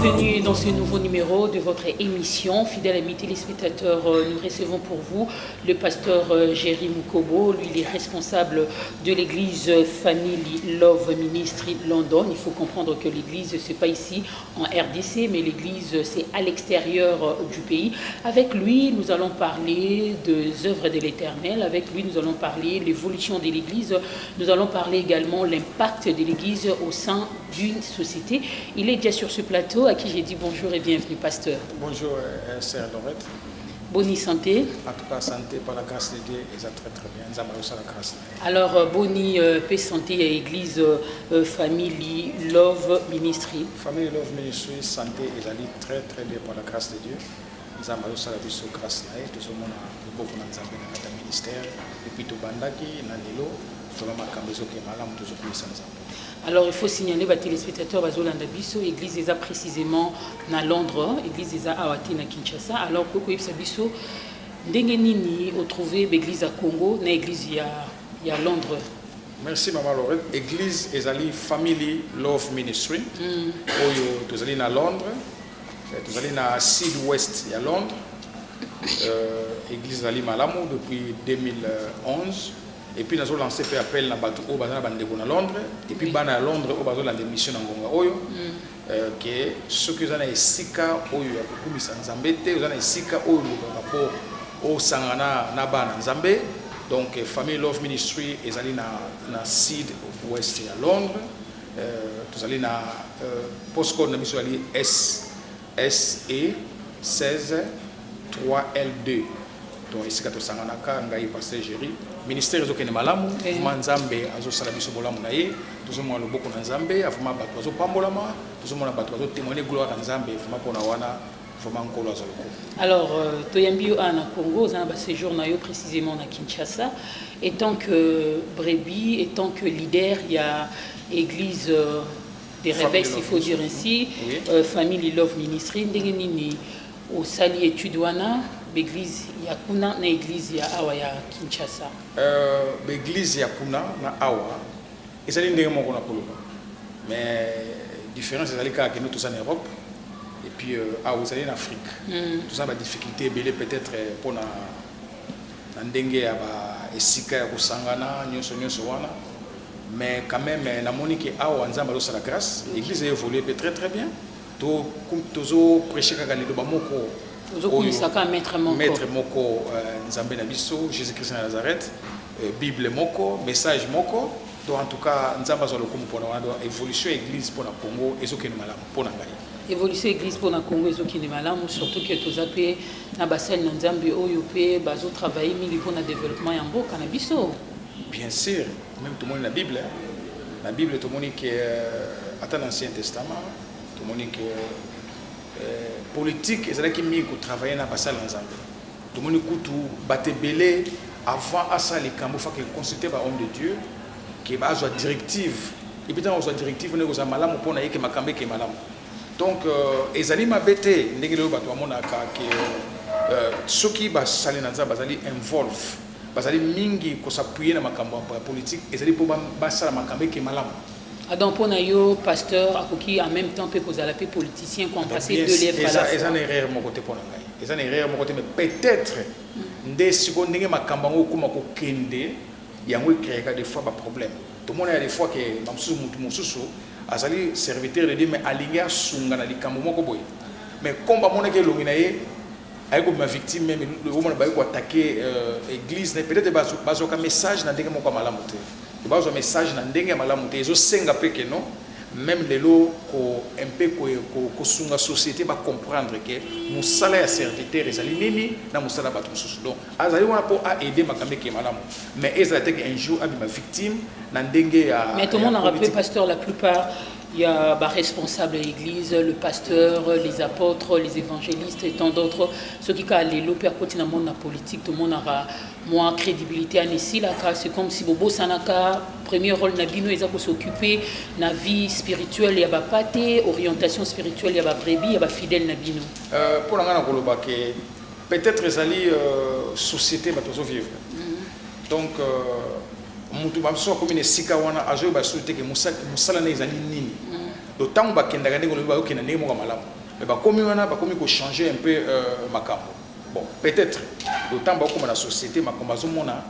Bienvenue dans ce nouveau numéro de votre émission. Fidèles amis téléspectateurs, nous recevons pour vous le pasteur Jerry Mukobo. Lui, il est responsable de l'église Family Love Ministry London. Il faut comprendre que l'église, ce n'est pas ici en RDC, mais l'église, c'est à l'extérieur du pays. Avec lui, nous allons parler des œuvres de l'Éternel. Avec lui, nous allons parler de l'évolution de l'église. Nous allons parler également de l'impact de l'église au sein d'une société. Il est déjà sur ce plateau à qui j'ai dit bonjour et bienvenue, pasteur. Bonjour, sœur Lorette. Boni santé. En tout cas, santé par la grâce de Dieu, et ça très très bien. Nous avons reçu la grâce. Alors, Boni, paix santé à l'église Family Love Ministry. Family Love Ministry, santé, et allé très très bien par la grâce de Dieu. Nous avons reçu la grâce. Tout le monde a beaucoup de ministère. Et puis, tout le monde a dit, Nanelo, tout le monde a dit, alors il faut signaler aux téléspectateurs que l'église est précisément à Londres, l'église est à Awate na Kinshasa. Alors pourquoi il biso ndenge nini trouver l'église à Congo, na l'église à Londres. Merci maman Lorette. L'église est allée Family Love Ministry. Nous allons à Londres, nous allons à Sud-Ouest à Londres. L'église est allée Malamou depuis 2011. Et puis nous avons lancé un appel à Londres. Et puis à Londres, nous avons lancé une mission à Ngonga. Que ceux qui ont Sika, Sika, au Sangana, Naba, Nzambe. Donc, Family Love Ministry est allé dans Sud Ouest à Londres. Nous allons dans postcode SE 16 3L2. Donc ici quand sanganaka ngai pasteur Jerry ministère ezokene malamu manzambe azosala biso bolamu na ye tozomona loboko na nzambe avuma bato azopambolama tozomona bato azotémoigner gloire na nzambe vraiment pona wana vraiment nkolo azoloko. Alors toyambi yo ana Congo ozana ba séjour na yo précisément na Kinshasa étant que brebis étant que leader il y a église des rebelles il faut dire ainsi oui. Family Love Ministry ndenge nini au sali étude wana l'église ya kuna na église ya awa ya Kinshasa. L'église ya kuna na awa ezali ndenge moko na koloba. Mais différence ezali kaka nous tous en Europe et puis awa ezali en Afrique. Tout ça ba difficulté belé peut-être pour na ndenge ya ba esika ya kusangana nyonso wana. Mais quand même na monique awa nzamba lo sala grâce, l'église a évolué très très bien. Tozo prêcher kaka le ba moko maître moko nzambe na biso Jésus-Christ de Nazareth Bible moko message moko donc en tout cas nzamba zo lokumu pona wana évolution église pour na Congo ezokene malamu pona ngai évolution église pour na Congo ezokene malamu surtout que tozape na basel na nzambe oyo pe bazo travailler mingi pour na développement ya mboka na biso. Bien sûr, même tout le monde la Bible tout le monde que à l'Ancien Testament tout le monde que politique ezala ki mi ko travailler na basala nzambe to moni kutu batebele avant asa les kambo fa que consulter ba homme de Dieu qui ba zo directive et puis dans zo directive ne ko za malamu pona yeke makambe ke malamu donc ezali mabete ndenge lo bato amona ka ke soki ba sali na nzambe bazali involve bazali mingi ko s'appuyer na makambo politique ezali po ba sala makambe ke malamu. Donc pour nous, pasteur, qui en même temps peut poser la paix politicien qu'on passe de l'œuvre à la foi. Ils ont erreur mon côté pour nous. Ils ont erreur mon côté, mais peut-être des secondes n'engagent ma campagne comme à kende, il y a des fois pas problème. Tout le monde a des fois que mamsou mutumosusu, azali serviteur de Dieu mais aligné sunga na likambo moko boy. Mais comme ba mona ke lominaye ayiko ma victime même le moment ba ko attaquer église, peut-être bazoka message na ndenge moko malamu te. Il y a un message dans le malamu te ezosenga pe que non même les lots ko un peu ko sunga société va comprendre que musala ya serviteur ezali nini na musala batu mususu donc azali wana po a aider makambe ke malamu mais ezali te un jour abi ma victime na ndenge ya. Mais tout le monde a rappelé pasteur la plupart il y a des responsables de l'église, le pasteur, les apôtres, les évangélistes et tant d'autres. Ceux qui ont les lopes à côté de la politique, tout le monde aura moins crédibilité. C'est comme si Bobo Sanaka, premier rôle Nabino, ils ont s'occuper de la vie spirituelle, il y a pas pâté, orientation spirituelle, il y a pas brebis, il y a pas fidèle Nabino. Pour la peut-être les alliés société va toujours vivre. Donc, mutu bamso comme une sika wana ajo ba souhaiter que musala na ezali nini donc tant ba kenda ndenge lobi ba okena ndenge moko malamu mais ba komi wana ba komi ko changer un peu makambo bon peut-être d'autant ba comme la société makambo azomona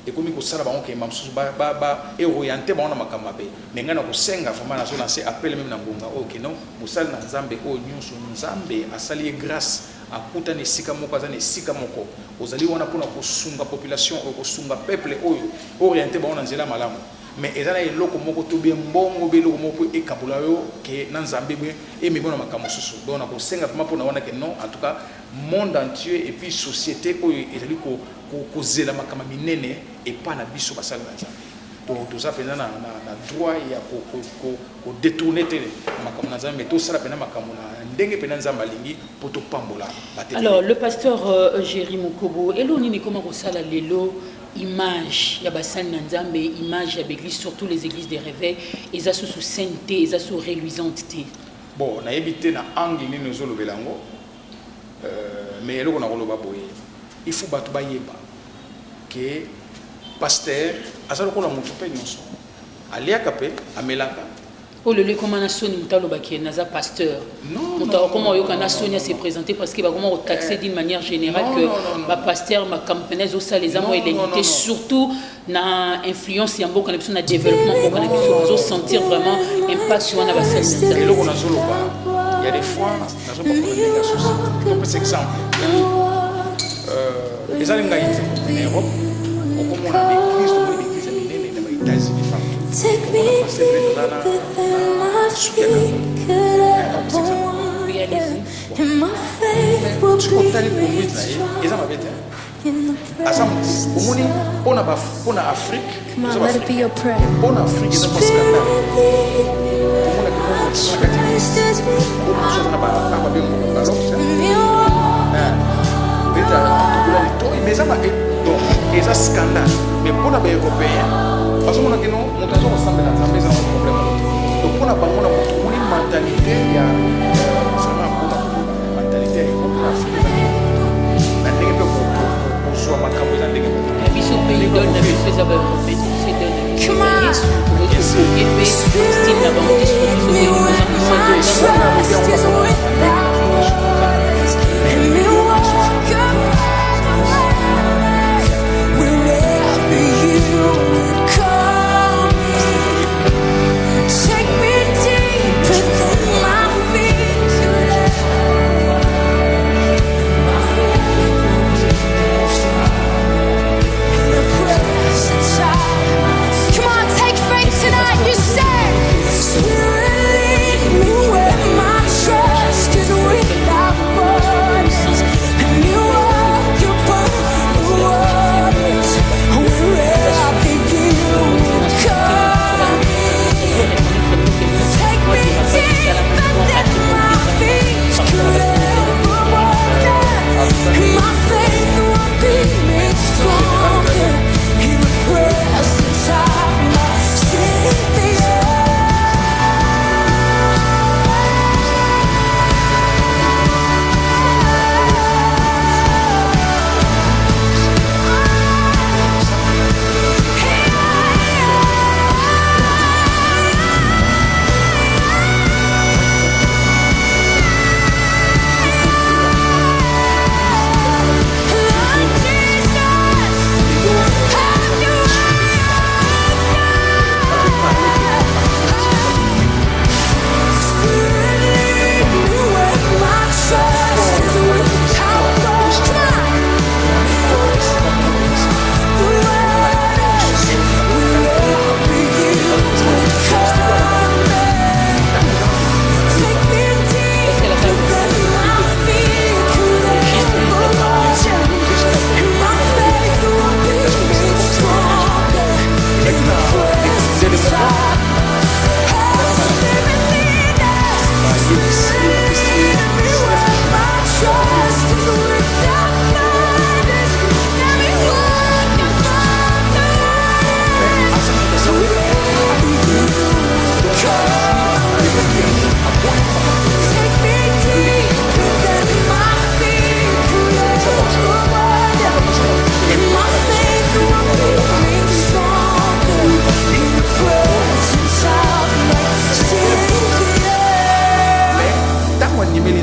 et comme ko sala ba on ke mamsusu ba et orienté ba on makambo be mais ngana ko senga vraiment na zo lancer appel même na ngonga OK non musala na nzambe o nyonso nzambe asali grâce akuta ne sika moko azane sika moko ozali wana pona ko sunga population o ko sunga peuple oyo orienté ba on na nzela malamu mais ezana eloko moko to bien mbongo beloko moko e kabula yo ke na nzambe bwe e mi bona makambo susu donc na ko senga vraiment pona wana ke non en tout cas monde entier et puis société oyo ezali ko zela makambo minene et pas na biso basala na nzambe donc tout ça pendant na droit ya ko détourner tele makambo na nzambe to sala pendant makambo na ndenge pendant nzambe lingi poto pambola. Alors le pasteur Jerry Mukobo eloni ni comment ko sala lelo image ya basali na nzambe image ya l'église surtout les églises des réveils eza sous sainteté eza sous reluisante té bon na yebité na angle ni nozo lobelango mais eloko na koloba boye il faut batu ba yeba que pasteur azalo ko na mutu pe nyonso aliaka pe amelaka oh le comment nation mutalo baki naza pasteur non comment yo kana Sonia s'est présenté parce que va comment taxer d'une manière générale que ba pasteur ma campagne au ça les amours et l'unité surtout na influence ya mboka na biso na développement mboka na biso sentir vraiment impact wana ba sel et loko na zolo ba il y a des fois na zo pas connaître la société comme par exemple les alingaïté en Europe on comme on a l'église minene na ba États-Unis take me deeper than my feet could ever want, and my faith will be strong in the presence. Come on, let it be your prayer. Et ça scandale mais pour les Européens parce qu'on a que non on a ensemble dans un problème donc pour la banque on a une mentalité il y a vraiment une mentalité la ndenge pour soit makambo za ndenge biso pays donne na biso za ba européens c'est donne style na bango Take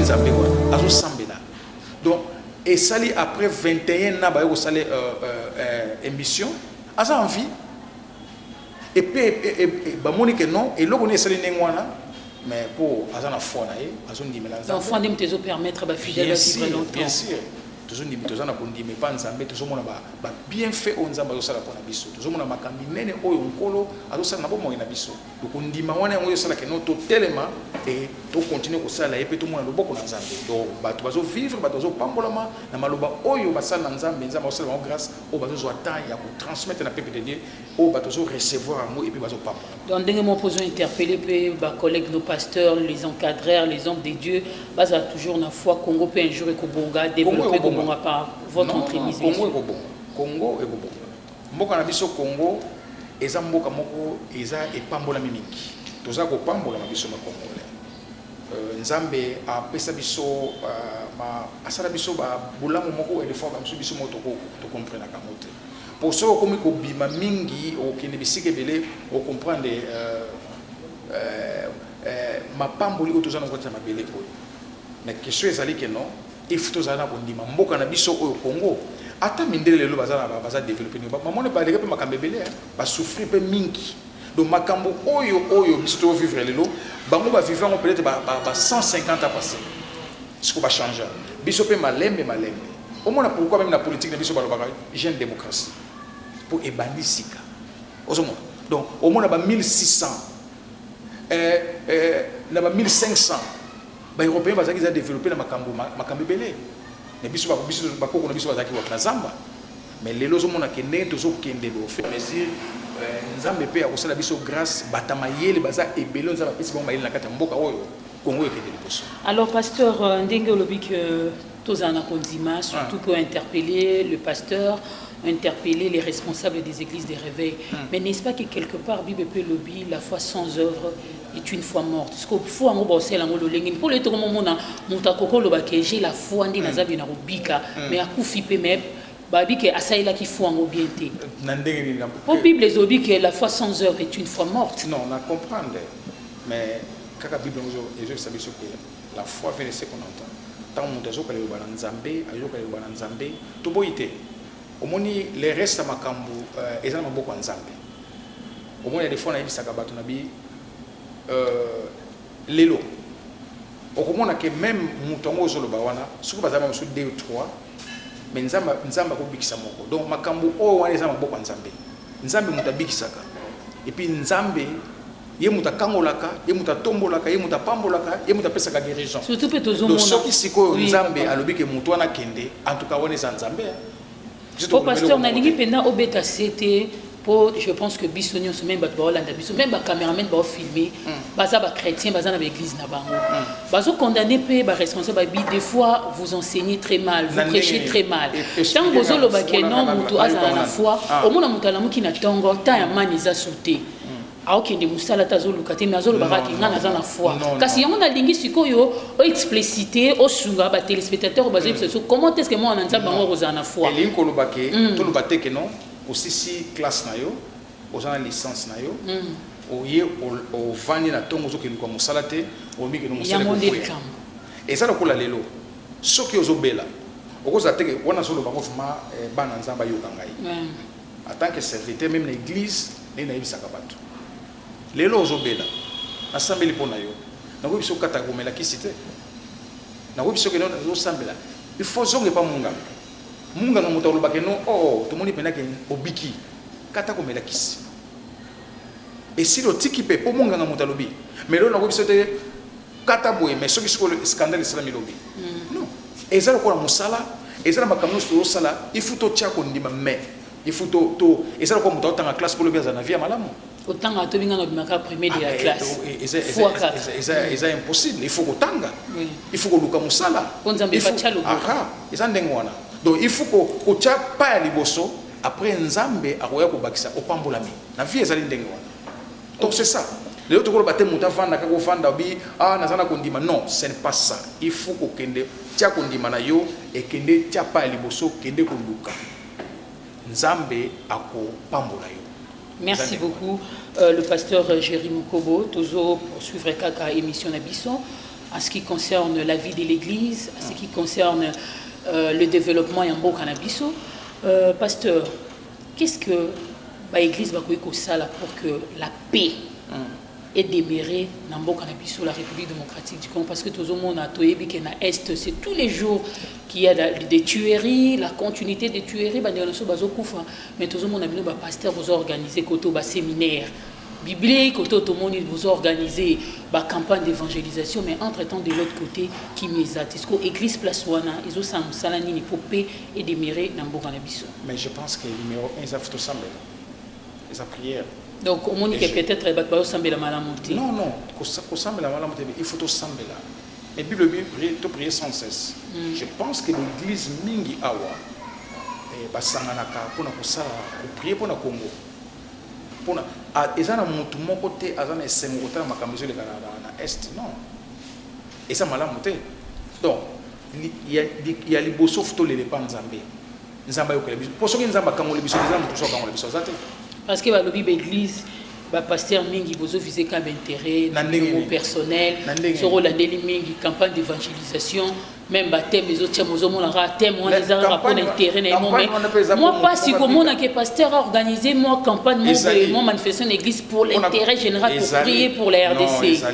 nzambe wana azo sambela donc et sali après 21 ans ba yo sali émission asa envie et puis ba moni que non et loko ne sali nengwana mais pour azana foi na ye azo ndimela nzambe l'enfant de te permettre ba fidèle à vivre longtemps bien sûr toujours ndimi tozana kondime pa nzambe tozomona ba bien fait o nzambe azosala pona biso tozomona makambi nene oyo nkolo azosala na bomoi na biso donc ndima wana yango yosala ke no totelema et to continuer kosala ye pe tomona loboko na nzambe donc bato bazo vivre bato bazo pambolama na maloba oyo basala na nzambe nzambe osala bango grâce o bazo zo temps ya ko transmettre na peuple de Dieu o bato zo recevoir yango et puis bazo pambola donc ndenge mo pozo interpeller pe ba collègues nos pasteurs les encadreurs les hommes de Dieu baza toujours na foi Congo pe un jour ekobonga développer par votre entremise. Congo et Bobo. Mboka na biso Congo eza mboka moko eza epambola mingi. Toza ko pambola na biso ma Congolais. Nzambe a pesa biso asala biso ba bulamu moko et des fois comme biso moto ko to comprendre ka mote. Pour ça comme ko bima mingi o kende bisike belé o comprendre ma pamboli ko toza na kota ma belé ko. Mais question ezali que non il faut tozana kondima mboka na biso oyo Congo ata mindele lelo baza développer mamone ba leka pe makambe belé ba souffrir pe mingi donc makambo oyo biso to vivre lelo bango ba vivre peut-être ba 150 ans passé ce qu'on va changer biso pe malembe au moins pourquoi même la politique na biso ba lobaka jeune démocratie pour ebandi sika ozomo donc au moins ba 1600 na ba 1500 les Européens ont développé makambo belé mais biso bakoko na biso bazaki wa zamba mais lelo zo mona kende tozo kende do faire mesure nzambe pe akosala biso grâce batamayele baza ebelo nzamba pesi bon mayele na kata mboka oyo Congo ekende liboso. Alors pasteur ndenge olobi que tozana kondima surtout pour interpeller le pasteur interpeller les responsables des églises des réveils mais n'est-ce pas que quelque part Bible peut lobby la foi sans œuvre est une foi morte parce qu'il faut en bosser la ngolo lengi pour les tomo mona mutakoko loba que j'ai la foi ndi nazabi na robika mais akufi pe me babi que asaila qui foi en obienté pour Bible les obi que la foi sans œuvre est une foi morte non on a comprendre mais kaka Bible nous je savais ce que la foi vient de ce qu'on entend tant mutazo kale loba nzambe ayo kale loba nzambe to boité omoni les restes makambu ezana maboko nzambe omoni des fois na yebisaka bato na bi lelo okomona que même mutongo zoloba wana suku bazama musu 2 ou 3 mais nzamba ko bikisa moko donc makambu o wana ezama maboko nzambe mutabikisaka et puis nzambe ye mutakangolaka ye mutatombolaka ye mutapambolaka ye mutapesaka guérison surtout pe tozo mona donc soki siko nzambe alobi ke mutu wana kende en tout cas wana za nzambe au pasteur na lingi penda obeta c'était pour je pense que bisonio se même ba Hollande biso même ba cameraman ba filmer baza ba chrétien baza na l'église na bango bazo condamner pe ba responsable bi des fois vous enseignez très mal vous prêchez très mal tant bozo lo ba ke non mutu azala na foi au mona mutala muki na tongo ta ya mani za sauter aokende musala tazoluka te mais azolobaka ki nga naza na foi kasi yango nalingi sikoyo o expliciter osunga ba téléspectateurs bazo biso comment est-ce que moi na nzamba bango kozala na foi elingi koloba ke toloba te ke non osisi classe na yo ozana licence na yo oye ovandi na ntongo ozokende kwa mosala te oyebi ke no mosala kokwea eza lokola lelo soki ozobela okozala te ke wana azoloba ngo vraimen bana nzambe ayoka ngai en tant que serviteur même na église ndenge nayebisaka bato lelo ozobela nasambeli mpo na yo nakoyebi biso okata komela kisi te nakoyebi biso keno ozosambela il faut zonge pa munganga moto alobaka no tomoni mpena ke obiki kata komela kisi esili otiki mpe mpo munganga moto alobi mais lelo nakoyebi biso te kata boye mais soki sikoyo scandale esalami lobi non eza lokola mosala eza na makambo nyonso tozosala il faut totia kondima mais il faut eza lokola moto aotanga classe mpo lobi aza na vie ya malamu autant que tu viens de premier de la classe. C'est impossible. Il faut que il faut que tu musala. Donc il faut que tu pas liboso après nzambe akoya ko bakisa opambolami. Na vie ezali ndenge wana. Donc c'est ça. Les autres ko muta fanda ka ko fanda bi nazana kondima non, ce n'est pas ça. Il faut que kende tia kondima na yo et kende tia pas liboso kende ko luka. Nzambe ako pambola yo. Merci beaucoup, le pasteur Jérémy Mukobo. Toujours poursuivre kaka émission Nabisson. en ce qui concerne la vie de l'Église, en ce qui concerne le développement et en cannabis. Pasteur, qu'est-ce que l'Église va faire pour que la paix est démérée dans la République démocratique du Congo? Parce que tout le monde a Est, c'est tous les jours qu'il y a des tueries, la continuité des tueries, mais tout le monde a dit que pasteur vous organisé un séminaire biblique, tout le monde vous a organisé une campagne d'évangélisation, mais entre-temps, de l'autre côté, qui est-ce que l'église place wana, ils ont salani pour paix et déméré dans le cannabis. Mais je pense que le numéro 1, c'est tout semble. C'est la prière. Donc, au monde, peut-être pas semble la malamonté. Non, non, semble la malamonté, il faut tout semble là. Mais la Bible tu prier sans cesse. Je pense que l'église mingi awa basanganaka pour prier pour le Congo. Ils ont mon côté, ils ont essayé de faire na Est, non. Et ça m'a monté. Donc, il y a les beaux sauf tous les dépens de Zambé. Nzamba yo kelebiso. Pour ceux qui nzamba kangole biso, nzamba tout ça kangole biso zate. Parce que lobby l'église, pasteur mingi bozo visé comme intérêt, personnel, sur la mingi campagne d'évangélisation. Même baptême, les autres thème, on les a rapport d'intérêt. Moi, pas si comme on a que pasteur a organisé moi campagne, moi manifestation d'église pour l'intérêt général, pour prier pour la RDC.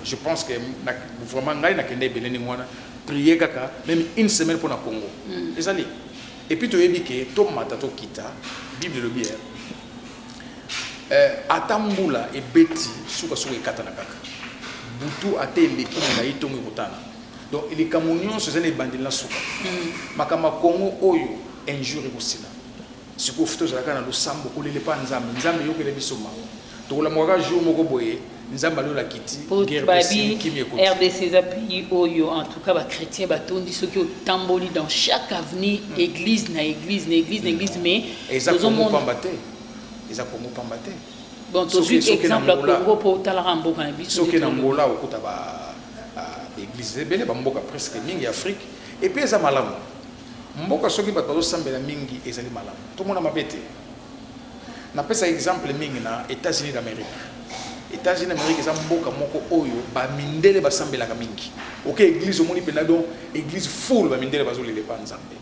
Je pense que vraiment, prier même une semaine pour le Congo. Et puis tu as dit que tout matato kita, Bible le bien. Atambula et Betty, souka souka katanaka. Butu ate leki na itongo kutana. Donc il est kamunion ce zene bandila na souka. Makama Congo oyo injure bosila. Siko futo zaka na losambo kolele pa nzambe. Nzambe yokele biso mawa. To la moka jour moko boye, nzamba lo la kiti guerre RDC pays oyo en tout cas ba chrétien ba tondi ceux qui tamboli dans chaque avenue église na église mais ils ont combattu. Ils ont combattu. Bon, tu as exemple à Congo pour Talarambo cannabis. Ce qui est en Angola, au côté de l'église, c'est Mboka presque mingi Afrique. Et puis, ils ont malam. Mboka, ceux qui battent sambe la mingi, ils ont malam. Tout le monde a bêté. On appelle ça exemple mingi na États-Unis d'Amérique. États-Unis d'Amérique, ils ont Mboka moko oyo, ba mindele ba sambe la mingi. Ok, église au monde penado, église full ba mindele ba zoli les pan sambe.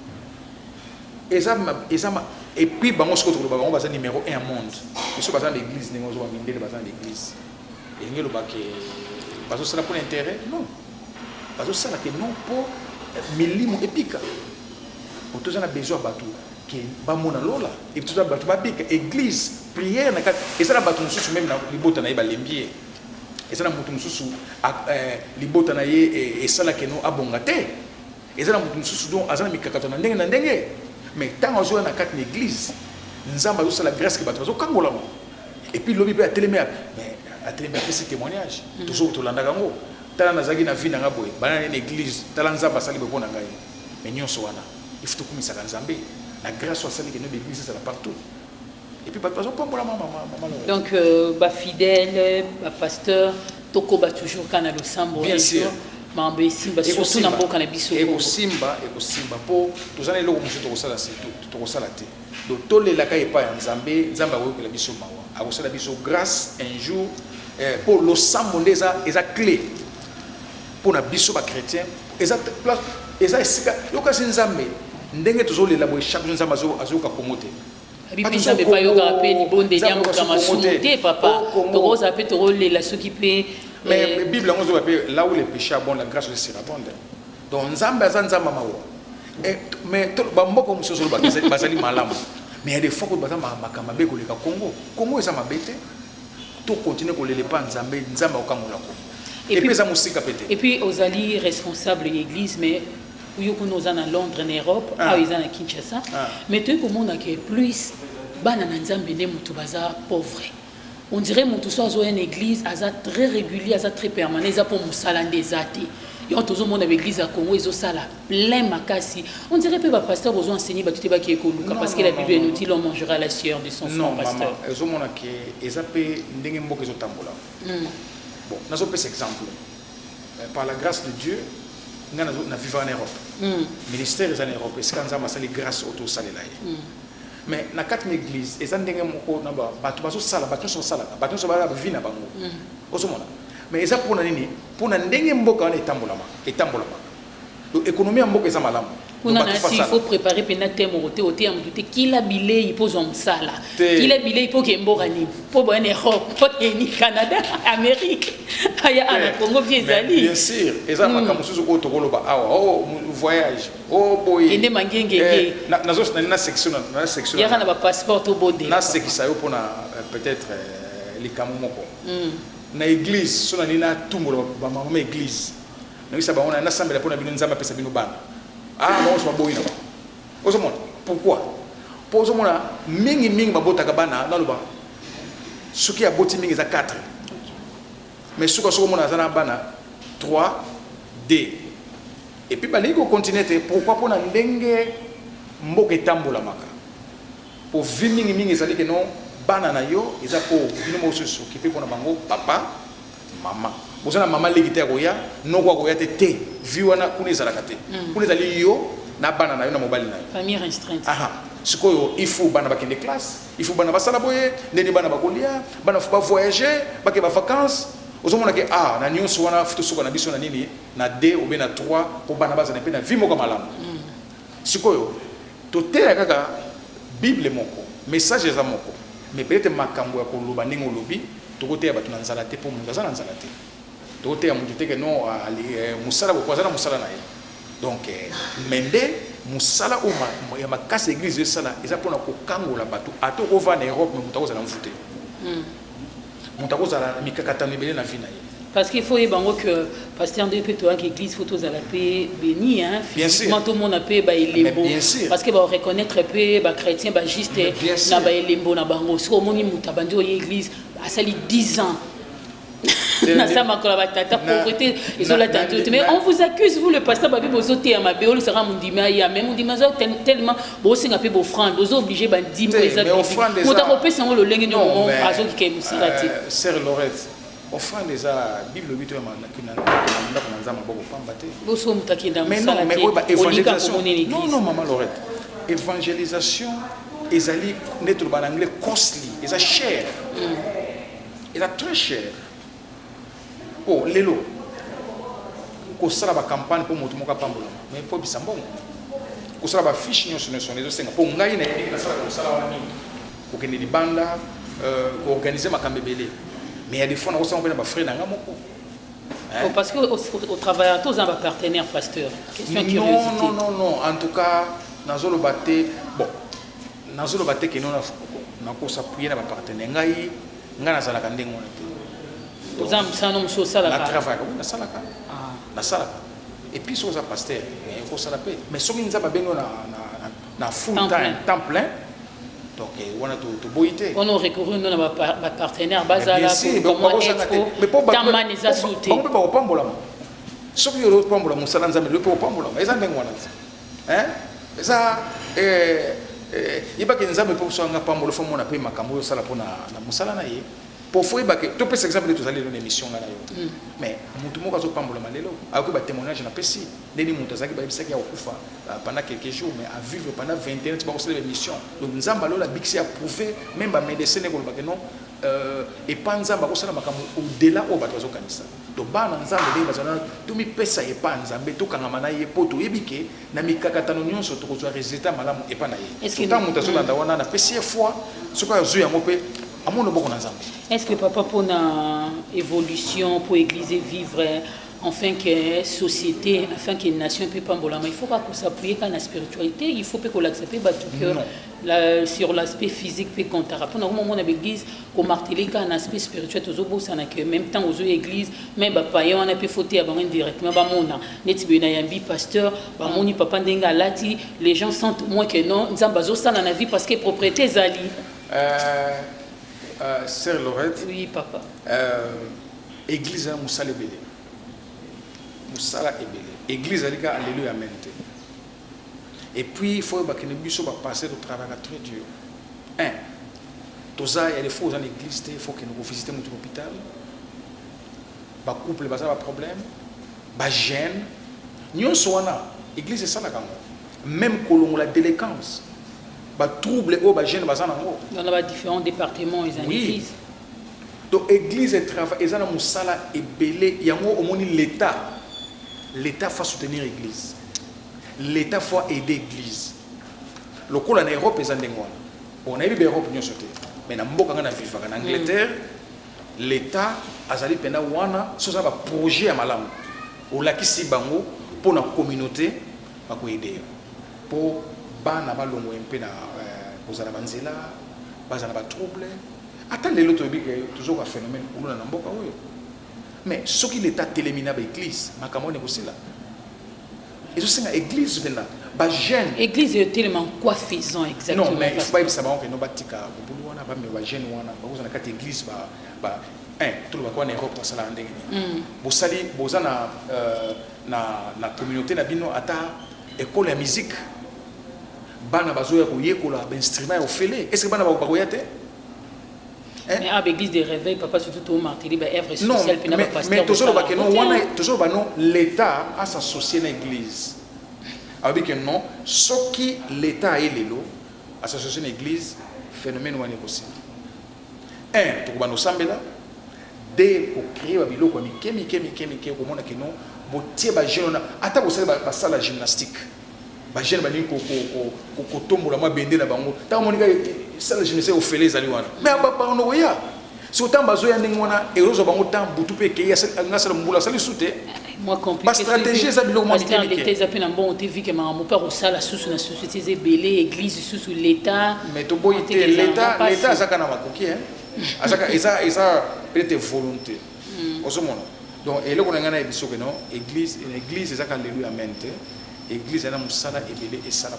Et puis, on va numéro 1 au monde. Ils sont dans l'église, ils sont dans l'église. Et ils sont pour l'intérêt? Non. Ils sont non pour millimètre épique. Pour tous, on a besoin de bateau. Qui est mona lola. Et tout ça, bateau, église, prière. Et ça, bateau, même les bottes, on a les et ça, les bottes, on a et ça, qui nous a bongaté. Et ça, on a mis mais tant qu'on joue dans l'église, nous avons la grâce qui va être Kangola. Et puis l'objet a télémé, mais a télémé ce témoignage. Toujours tout l'andagango. Tant qu'on a vu dans la boue, dans l'église, tant qu'on a passé le bon angaï. Mais nous sommes là. Il faut que nous soyons Zambé. La grâce soit celle que nous l'église c'est là partout. Et puis pas de pas pour la maman. Donc fidèle, pasteur, toko ba toujours quand le sambo. Bien sûr. Surtout dans le cannabis. Et au Simba, pour tous les lots, nous sommes là. Donc, tous les lacailles pas en Zambé, Zamba ou la biso mawa. A aussi la biso grâce un jour pour le sambo des a clé pour la biso ba chrétien. Exact place. Exact. C'est le cas en Zambé. Ndenge toujours les labos chaque jour Zamba azo ka komote. Bibi Zambé pas yo rappeler ni bon des diamants comme monter papa. Toro zapé toro les la s'occuper. Mais la Bible, on dit là où les péchés abondent, la grâce sera abondante. Donc, Nzamba, Nzamba, mais tout le monde comme ce soit basali malam. Mais il y a des fois que Makamabé ko le Congo. Congo est mabete. Tout continue ko le pas Nzamba, Nzamba au Kangola. Et puis ça musique pété. Et puis aux alliés responsables de l'église, mais où nous en à Londres, en Europe, ils en à Kinshasa. Mais tout le monde a que plus banana Nzamba ne mutubaza pauvre. On dirait que tout ça une église très régulière, très permanente, pour Moussala des athées. Et on tout le monde avec l'église à Congo, ils ont ça là, plein makasi. On dirait que le pasteur vous enseigné parce que la Bible nous dit l'homme mangera la sueur de son frère pasteur. Ils ont que ils appellent ndenge mboka ils ont tambola. Bon, nous avons cet exemple. Par la grâce de Dieu, nous vivons en Europe. Ministère est en Europe. Est-ce qu'on a les grâces autour de ça là? mais na quatre église eza ndenge moko na bato bazosala bato nyonso basalaka bato nyonso baya bavi na bango ozomona mais eza mpona nini mpona ndenge mboka wana etambolamaka économie ya mboka eza malamu kuna nasi il faut préparer pena temo roté oté amduté kila bilei pose msala kila bilei po kemboka ni po ba ne Europe po ni Canada Amérique aya ana Congo viezali bien sûr eza makambo susu ko to koloba awa voyage boy ende mangengenge na section ya na ba passeport to bode na sekisa yo pona peut-être likamo moko na église sona nina tumbola ba mama église na bisa ba ona na sambela pona bino nzamba pesa bino bana bon so boy na ba ozomona pourquoi pour ozomona mingi babotaka bana na loba suki ya boti mingi za 4 mais suka soko mona zana bana 3D et puis bali ko continuer pourquoi pona ndenge mboka etambola maka pour vi mingi ezali ke non bana na yo eza po bino mo susu ki pe pona bango papa mama bozana mama legite koya noko koya te vi wana kuna ezalaka te kuna ezali yo na bana na yo na mobali na yo famille restreinte sikoyo il faut bana bakende classe il faut bana basala boye ndeni bana bakolia bana faut ba voyager bake ba vacances ozomona ke na nyonso wana futo suka na biso na nini na 2 ou bien na 3 po bana bazana pe na vi moko malamu sikoyo totela kaka bible moko message za moko mais peut-être makambo ya koloba ndenge olobi tokoteya bato na nzala te po mundu aza na nzala te tokoteya mundu te ke non musala bokoaza na musala na ye donc mende musala o ya makasi église esala eza mpona kokangola bato ata okova na Europe me mutu akozala mvute mutu akozala na mikakatano ebele na vi na ye. Parce qu'il faut bango que pasteur de plutôt que l'église photos à la paix béni physiquement tout le monde a paix ba elembo parce que ba reconnaître paix ba chrétien ba juste na ba elembo na bango so moni muta banjo église a sali 10 ans na ça ma kola tata pauvreté isola tante mais on vous accuse vous le pasteur ba bibo zoté à ma béol sera mundima ya même mundima zo tellement bo singa pe bo offrande bo obligé ba dimbo ezali muta ko pesa ngo lo lenge no mo azo ki ke musirati sœur Laurette offrande eza bible 8 ya manakina na nzama boko pamba te boso mutakenda musala mais évangélisation non maman Laurette évangélisation ezali neto ba en anglais costly eza cher eza très cher lelo kosala ba campagne pour moto moka pambola mais faut bisambongo kosala ba fiche nyonso nezo senga po ngai na sala kosala wana ko kende libanda ko organiser makambe belé mais il y a des fois, on a des frères dans le parce qu'au travail, tous ont un partenaire pasteur. Question curiosité. Non. En tout cas, dans le bâté, que nous avons s'appuyer dans le partenaire. Nous avons travaillé. Nous avons travaillé. Et puis, sur le pasteur, il faut s'adapter. Mais si nous avons un full time, temps plein, donc on a tout boité. On a recouru à nos partenaires basala comment être tamaniza sauté. On peut pas pambola. Ce qui est pambola musala nzambe le peut pambola. Eza ndengwana. Ça iba ke nzambe po so nga pambola fo mona pe makambo sala pona na musala na ye. Pour fois ba ke to pe exemple de tozali dans émission na yo. Mais mutu moko zo pambola malelo. Ako ba témoignage na pesi. Ndeni mutu azaki ba bisaki ya okufa pendant quelques jours mais à vivre pendant 21 ans tu vas aussi l'émission. Donc nzamba lo la bixi a prouvé même ba médecin ne ko ba ke non et pas nzamba ko sala makambo au-delà au ba tozo kanisa. Donc ba na nzamba de bazana to mi pesa e pa nzambe to kangama na ye poto yebike na mikakatano nyonso to ko zo résultat malamu e pa na ye. Tant mutu zo landa wana na pesi foi ce ko zo ya ngope. Est-ce que papa pour une évolution pour l'église vivre enfin que société enfin que nation peut pas mbola il faut pas qu'on s'appuie sur la spiritualité il faut pas qu'on l'accepte pas tout cœur sur l'aspect physique peut compter pour un moment on a l'église qu'on marteler qu'un aspect spirituel aux autres ça n'a que même temps aux églises même papa on a pu fauter avant directement ba mona net bena yambi pasteur ba moni papa ndenga lati les gens sentent moins que non nzamba zo ça dans la vie parce que propriété zali Sœur Laurette. Oui, papa. Église a Moussala Ebele. Moussala Ebele. Église a dit alléluia amen. Et puis il faut que nous puissions passer au travail très dur. Tout ça, il y a des fois dans l'église, il faut que nous visitons notre hôpital. Les couples, ils ont des problèmes. Les jeunes. Nous sommes là. L'église est ça là. Même quand on a la délinquance. ba trouble o ba jeune bazana ngo dans les différents départements ils ont église. Donc église et travail ezana musala ebele yango omoni l'état faut soutenir l'église. L'état faut aider l'église. Le coup en Europe est en Angleterre. On a eu l'Europe bien sauté. Mais dans beaucoup de pays en Angleterre, l'État a zali pena wana so ça va projet à malam. Au la kisi bango pour la communauté va ko aider. Pour bana balongo mpe na kozala banzela, bazana ba trouble. Attends les autres toujours un phénomène pour na mboka oyo. Mais ce qui l'État télémina ba église, makamone ko sila. Et je sais que l'église maintenant, bah jeune. L'église est tellement quoi faisant exactement? Non, mais il faut pas savoir que nous bâtika, nous wana, mais bah jeune wana, bah vous en avez église, bah tout le monde en Europe ça la ndenge. Vous sali, vous en na communauté na bino ata école de musique, bana bazoya koyekola instrument au fele. Est-ce que bana bakoyate? Mais à l'église des réveils, papa surtout au martyr, bah œuvre sociale, puis mais toujours bah que non, toujours bah non, l'État a s'associer à l'église. Avec que non, ce qui l'État est l'élo, association à l'église, phénomène ou possible. Un, pour bah nous sambela, deux pour créer bah bilo quoi, mi comment on a que non, botier bah jeune, attends vous savez bah ça la gymnastique. Bah jeune bah ni ko tombo la moi bende na bango. Tant mon gars ça la gymnastique au félé zali wana. Mais bah on oya. Si autant bazo ya ndenge wana erozo bango temps butu pe ke ya ngasa mbula sali soute. Moi compliqué. Ba stratégie ça bilo moi parce que l'état a fait un bon vu que mon père au sala sous na société c'est belé église sous l'état. Mais to boyité l'état ça kana makoki hein. Azaka eza peut-être volonté. Osomona. Donc et là on a ngana biso que non église eza ka alléluia mente. Église est dans musala ebele et sala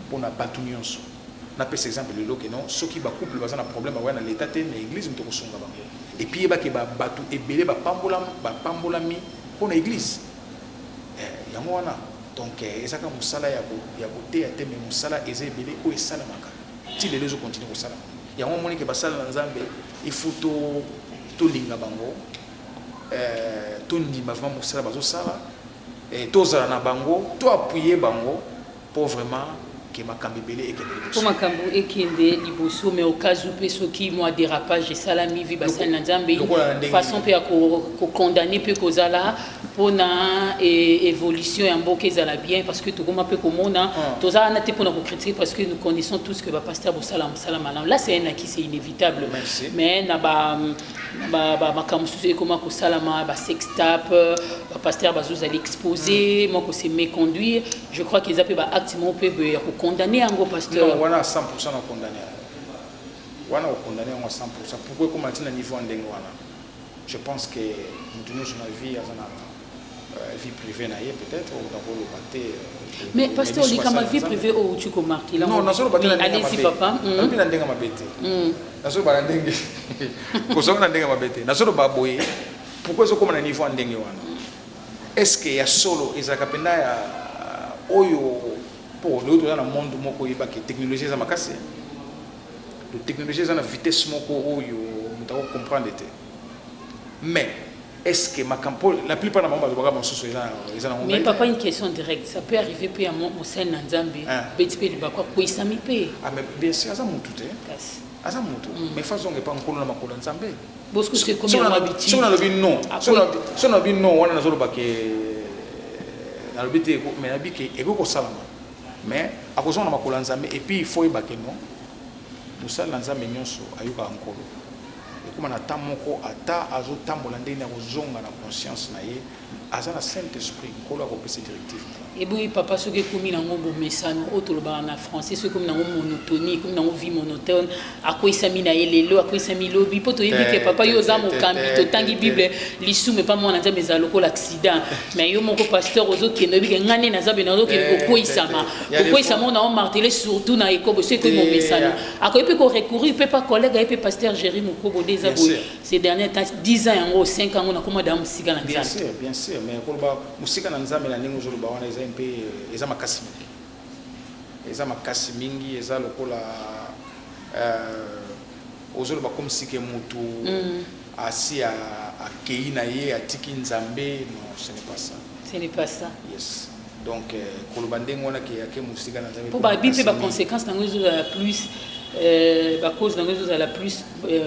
pour na batunions. Na pese exemple le que non ceux qui ba couple bazana un problème ba na l'état té mais église mto kosunga bango. Et puis ba ke ba batu ebele ba pambolami pour na église. Yango wana donc ezaka musala ya côté ya té mais musala eza ebele o esala maka. Ti les autres continuent ko sala. Yango moni ke ba sala na Nzambe il faut to linga bango to ndima vraiment musala bazo sala. Et tous na bango, to appuyer bango pour vraiment que ma kambibele et que pour ma kambu et kende liboso mais au cas où ceux qui moi dérapage et salami vi basal na Nzambe façon pe ko condamner pe ko zala pour na évolution en mboka ezala bien parce que to goma pe ko mona to za na te pour na critiquer parce que nous connaissons tous que ba pasteur bosalam salam là c'est un acquis c'est inévitable. Merci. Mais na ba makambo susu comment ko salama ba sextape ba pasteur bazo aller exposer moi ko se méconduire je crois qu'ils appellent ba activement pe condamner un gros pasteur. Non, on a 100% condamné. On a condamné à 100%. Pourquoi comment à niveau en Dengwana? Je pense que nous tenons sur notre vie, vie privée peut-être ou dans le bâté. Mais pasteur, il y a ma vie privée ou tu commences? Non, non, allez-y papa. Pourquoi est-ce qu'on a un niveau en Dengwana? Est-ce qu'il y a solo Isakapenda Oyo pour l'autre dans le monde moko iba que technologie za makasi de technologie za na vitesse moko oyo mutako comprendre té mais est-ce que ma campo la plupart des mamans de bagages sont ils en ont mais papa une question directe ça peut arriver puis à mon sein na Nzambe petit peu ba quoi pour isami pe ah mais bien sûr ça mutu té asa mutu mais façon que pas nkolo na makolo Nzambe parce que c'est comme on habite si on a le non si on a bien non on a zolo ba que na le bité mais na bi que eko salama mais à cause de ma Nzambe et puis il faut y baquer non nous ça Nzambe nyonso ayuka nkolo et comme na tamoko ata azo tambola ndeni akozonga na conscience na ye azana saint esprit nkolo akopesa directive et oui papa ce que comme na ngombo mesano otoloba na français ce comme na monotonie comme na vie monotone akoisa mina elelo akoisa milobi poto yebi que papa yo za mokambi to tangi bible lisu mais pas moi na Nzambe za lokola accident mais yo moko pasteur ozo kendo bi ngane na Nzambe na ozo ke koisa mo na marteler surtout na ekobo ce que mon mesano akoyi pe ko recourir pe pas collègue et pe pasteur Jéry Mukobo des aboy ces derniers temps 10 ans en 5 ans on a comment dans musika na Nzambe bien sûr mais koloba musika na Nzambe na ningo zolo ba wana mpe eza makasi mingi eza lokola ozoloba comme si que mutu asi akei na ye atiki Nzambe non ce n'est pas ça yes Donc koloba ndenge wana ke yake musika na nzambe pour ba bipe ba conséquences na ngozo la plus ba cause na ngozo la plus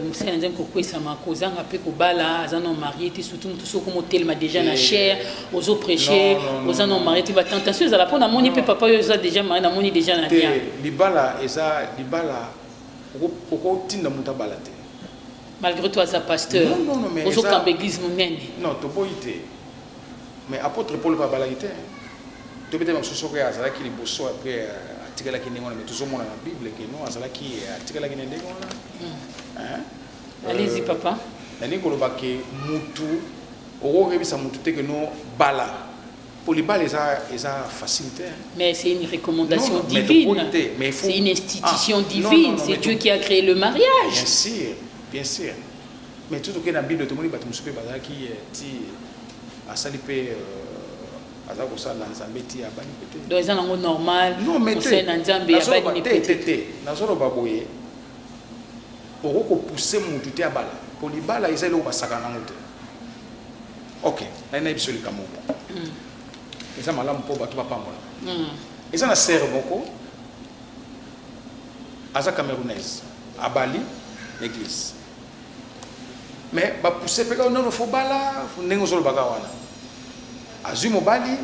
musika na nzambe ko kwesa makozanga pe ko bala azano marié ti surtout tout so comme tellement déjà na chair aux autres prêcher aux anon marié ti ba tentation za la pona moni pe papa yo za déjà marié na moni déjà na bien libala eza libala oko tinda muta balate malgré toi ça pasteur aux autres camp église monene non to boité mais apôtre Paul pas balité to bete mamsuso ko azala ki liboso après atikala ki ndengona mais toujours mona na bible que non azala ki atikala ki ndengona allez-y papa nani ko loba ke mutu oko rebisa mutu te que non bala pour les balles eza facilité mais c'est une recommandation divine c'est une institution divine c'est Dieu qui a créé le mariage bien sûr mais tout que dans la bible tout le monde va te souper bazala ki ti asali pe azako ça dans nzambe ti abani peut-être donc ça nango normal non mais c'est dans nzambe abani peut-être nazolo baboye oko pousser mutu te abala pour li bala ezali ko basaka nango te OK na ibisoli kamoko eza malamu po bato bapambola eza na sere moko aza camerounaise abali église mais ba pousser pe ka non fo bala ndenge ozolobaka wana azui mobali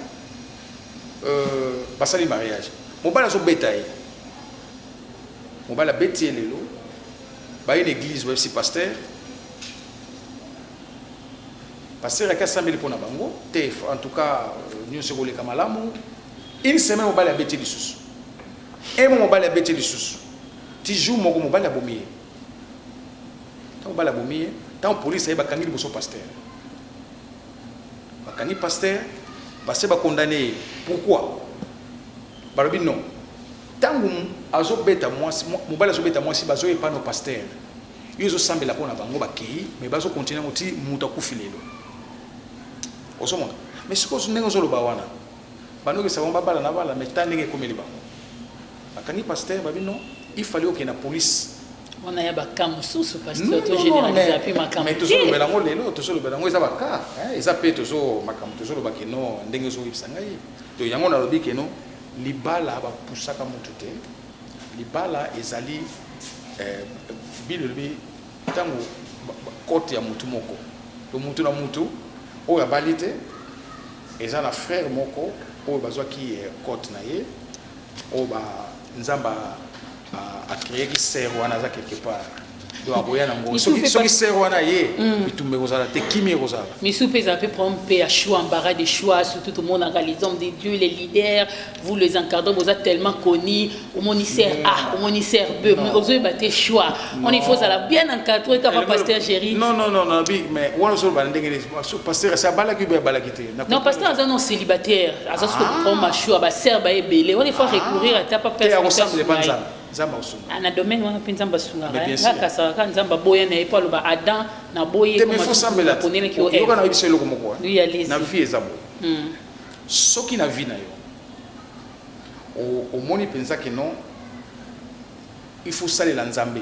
basali mariage mobali azobeta ye mobali abeti ye lelo baye na église ba si pasteur aka 100 000 mpona bango te en tout cas nyonso ekoleka malamu une semaine mobali abeti lisusu emo mobali abeti lisusu ti jour moko mobali abomi ye ntango mobali abomi ye ntango polise aye bakangi liboso pasteur bakangi pasteur base bakondane ye pourquoi balobi non ntango azobeta mwasi mobali azobeta mwasi bazoyepa no pasteur yo ezosambela mpona bango bakei mais bazokontinue yango ti mutu akufi lelo osomona mais sikoyo ndenge ozoloba wana banokisa bango babala na bala mais ta ndenge ekomeli bango bakangi pasteur babi non il fallait okende na police on a baka mosusu pasteur to généraliser puis makambo mais tozolobela ngo lelo tozolobela ngo eza baka eza pe tozo makambo tozoloba ke non ndenge ozoyebisa ngai to yango nalobi ke non libala bapusaka mutu te libala ezali bilobi ntango kote ya mutu moko to mutu na mutu oyo abali te eza na frère moko oyo bazwaki kote na ye oyo nzamba akreaki ser wana aza quelque part donc aboya nango soki ser wana ye bitumba ekozala te kimi ekozala misu mpe eza mpe problème mpe ya choix embarras de choix surtout tomonaka les hommes de Dieu les leaders vous les encadrants boza tellement connus omoni ser A omoni ser B ozoyeba te choix on il faut ozala bien encadré kaka pasteur Géry non mais wana ozoloba ndenge pasteur asi abalaki be abalaki te non pasteur aza non célibataire aza soki prendre ma choix baser baebele wana il faut recourir ata pa personne na domaine wana mpe nzambe asungaka akasaka nzambe aboya na ye po aloba adam na boye yoka na yebiso eloko moko na vie eza boye soki na vie na yo omoni mpenza ke non il faut salela nzambe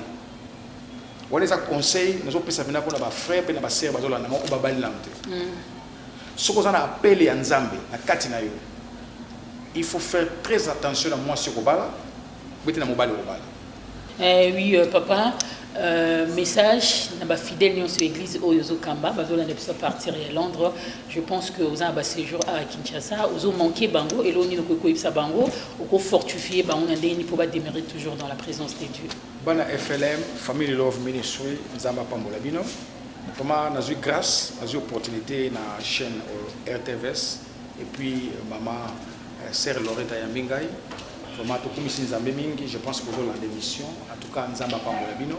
wana eza conseil nazopesa mpena mpona bafrère mpe na basere bazolanda moko babali nango te soki oza na apele ya nzambe na kati na yo il faut faire très attention na mwasi okobala oui papa message na fidèle nyonso église oyo kamba bazolanda biso partir à Londres je pense que aux un séjour à Kinshasa ozo manquer bango et l'oni noko koyebisa bango oko fortifier bango na ndeni pour demeurer toujours dans la présence de Dieu bana FLM Family Love Ministry nzamba pambola bino toma nazu grâce nazu opportunité na chaîne RTVS et puis maman sœur Loretta Yambingai je pense que vous avez l'émission. En tout cas, nous avons pas de bino.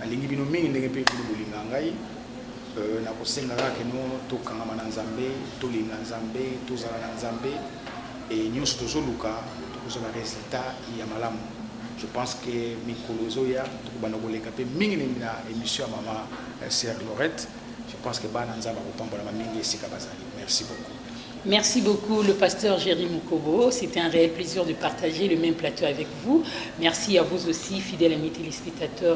Alingi bino mingi ndenge pe bino bolinga ngai. Na kosenga ka keno to kangama na Nzambe, to linga Nzambe, to zala na Nzambe et nyonso to zoluka to kozala résultat ya malamu. Je pense que mikolozo ya to bana koleka pe mingi na émission ya maman sœur Lorette. Je pense que bana Nzamba ko pambola mingi esika bazali. Merci beaucoup. Merci beaucoup, le pasteur Géry Mukobo. C'était un réel plaisir de partager le même plateau avec vous. Merci à vous aussi, fidèles amis téléspectateurs.